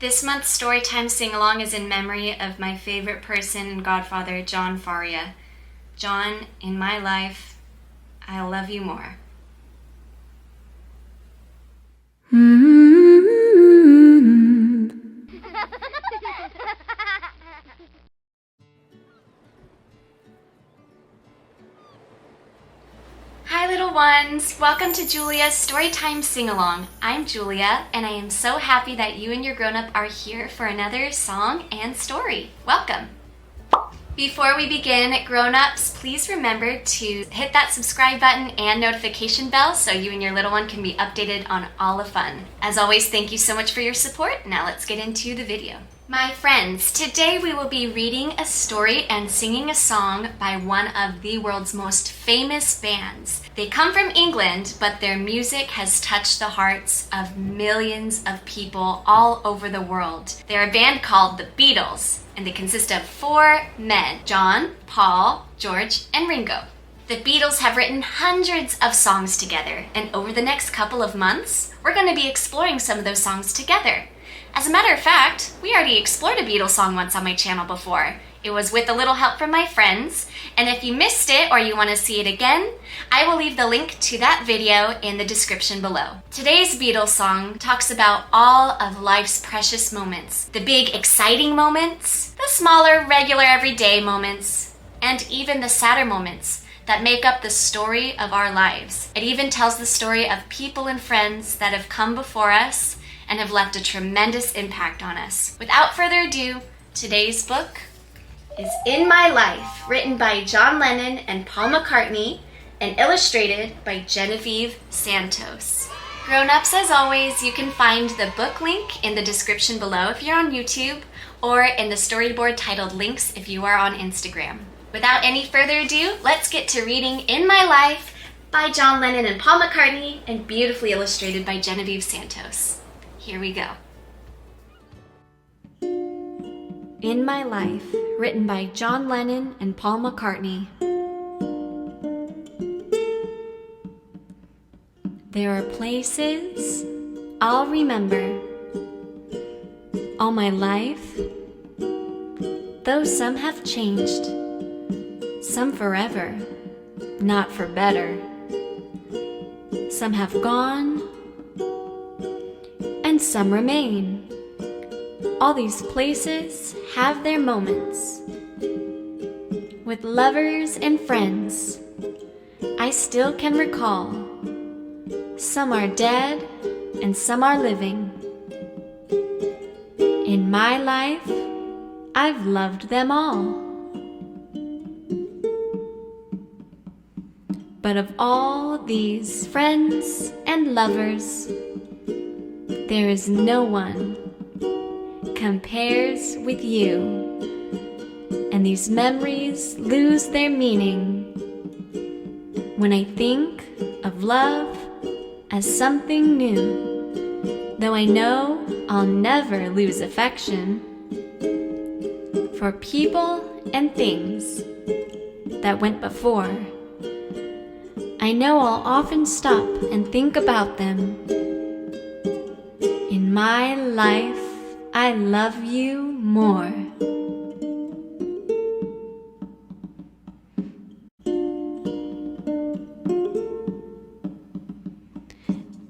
This month's Storytime sing-along is in memory of my favorite person and godfather, John Faria. John, in my life, I'll love you more. Hi little ones! Welcome to Julia's Storytime Sing-Along. I'm Julia, and I am so happy that you and your grown-up are here for another song and story. Welcome! Before we begin, grown-ups, please remember to hit that subscribe button and notification bell so you and your little one can be updated on all the fun. As always, thank you so much for your support. Now let's get into the video. My friends, today we will be reading a story and singing a song by one of the world's most famous bands. They come from England, but their music has touched the hearts of millions of people all over the world. They're a band called the Beatles, and they consist of 4 men: John, Paul, George, and Ringo. The Beatles have written hundreds of songs together, and over the next couple of months, we're going to be exploring some of those songs together. As a matter of fact, we already explored a Beatles song once on my channel before. It was with a little help from my friends, and if you missed it or you want to see it again, I will leave the link to that video in the description below. Today's Beatles song talks about all of life's precious moments. The big exciting moments, the smaller regular everyday moments, and even the sadder moments that make up the story of our lives. It even tells the story of people and friends that have come before us and have left a tremendous impact on us. Without further ado, today's book is In My Life, written by John Lennon and Paul McCartney, and illustrated by Genevieve Santos. Grown-ups, as always, you can find the book link in the description below if you're on YouTube, or in the storyboard titled Links if you are on Instagram. Without any further ado, let's get to reading In My Life by John Lennon and Paul McCartney, and beautifully illustrated by Genevieve Santos. Here we go. In My Life, written by John Lennon and Paul McCartney. There are places I'll remember all my life, though some have changed, some forever, not for better. Some have gone, and some remain. All these places have their moments. With lovers and friends, I still can recall. Some are dead and some are living. In my life, I've loved them all. But of all these friends and lovers, there is no one compares with you, and these memories lose their meaning when I think of love as something new, though I know I'll never lose affection for people and things that went before. I know I'll often stop and think about them. In my life, I love you more.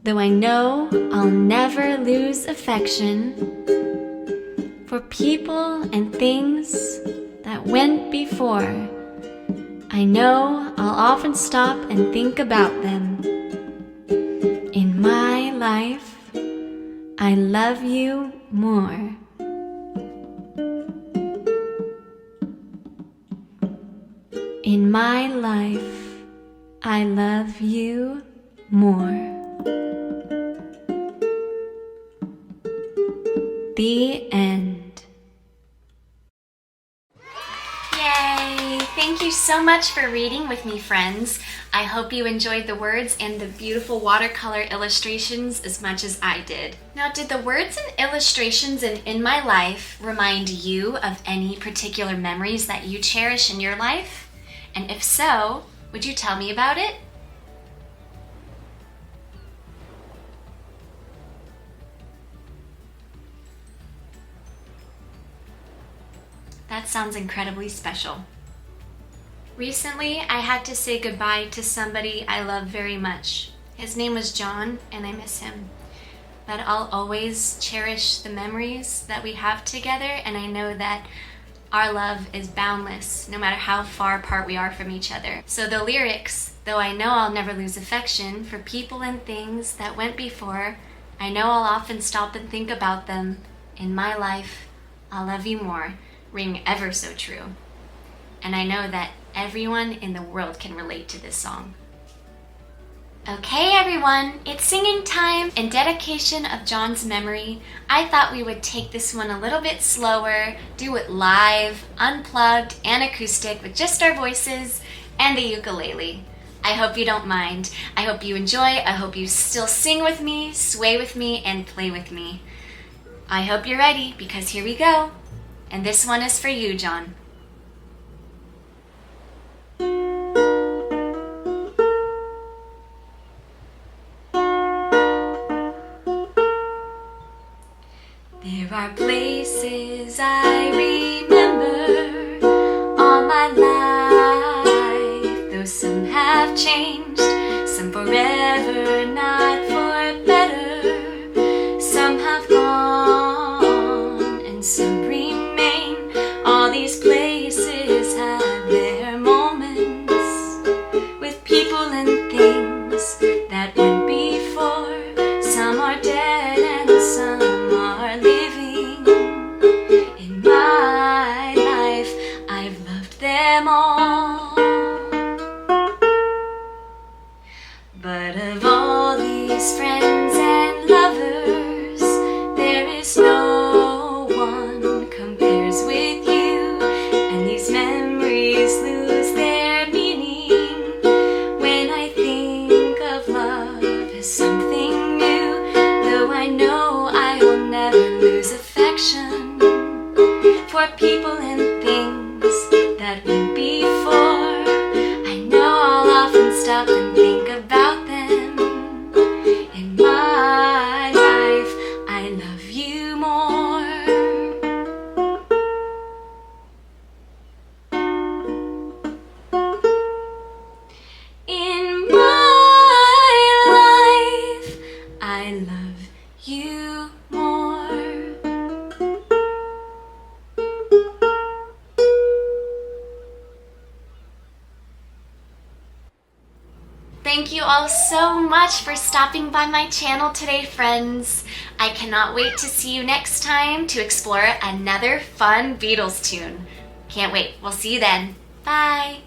Though I know I'll never lose affection for people and things that went before, I know I'll often stop and think about them. In my life, I love you more. In my life, I love you more. The end. Yay! Thank you so much for reading with me, friends. I hope you enjoyed the words and the beautiful watercolor illustrations as much as I did. Now, did the words and illustrations in My Life remind you of any particular memories that you cherish in your life? And if so, would you tell me about it? That sounds incredibly special. Recently, I had to say goodbye to somebody I love very much. His name was John, and I miss him. But I'll always cherish the memories that we have together, and I know that our love is boundless, no matter how far apart we are from each other. So the lyrics, though I know I'll never lose affection for people and things that went before, I know I'll often stop and think about them. In my life, I'll love you more, ring ever so true. And I know that everyone in the world can relate to this song. Okay everyone, it's singing time. In dedication of John's memory, I thought we would take this one a little bit slower, do it live, unplugged, and acoustic with just our voices and the ukulele. I hope you don't mind. I hope you enjoy. I hope you still sing with me, sway with me, and play with me. I hope you're ready, because here we go. And this one is for you, John. There are places I remember all my life, though some have changed, some forever, not for better. Some have gone and some remain. All these places have their moments with people and things that went before. Some are dead and some are living. In my life, I've loved them all. But of all these friends and lovers, there is no one compares with you. And these memories lose their meaning when I think of love as something new. Though I know I will never lose affection for people and things that went before. I know I'll often stop and think about them. In my life, I love you more. In my life, I love you more. Thank you all so much for stopping by my channel today, friends. I cannot wait to see you next time to explore another fun Beatles tune. Can't wait. We'll see you then. Bye.